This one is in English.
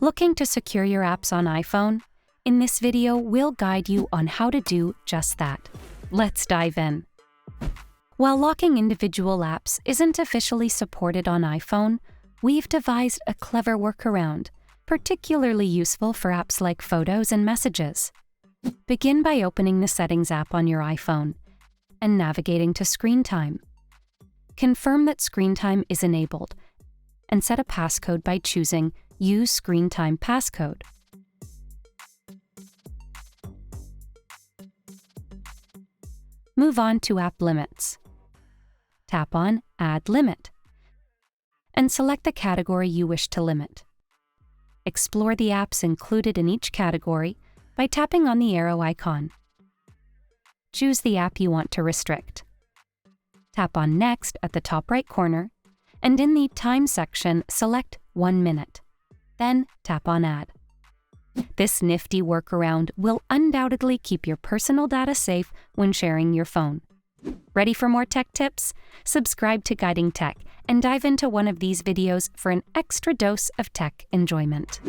Looking to secure your apps on iPhone? In this video, we'll guide you on how to do just that. Let's dive in. While locking individual apps isn't officially supported on iPhone, we've devised a clever workaround, particularly useful for apps like Photos and Messages. Begin by opening the Settings app on your iPhone and navigating to Screen Time. Confirm that Screen Time is enabled and set a passcode by choosing Use Screen Time Passcode. Move on to App Limits. Tap on Add Limit and select the category you wish to limit. Explore the apps included in each category by tapping on the arrow icon. Choose the app you want to restrict. Tap on Next at the top right corner, and in the Time section, select 1 minute. Then tap on Add. This nifty workaround will undoubtedly keep your personal data safe when sharing your phone. Ready for more tech tips? Subscribe to Guiding Tech and dive into one of these videos for an extra dose of tech enjoyment.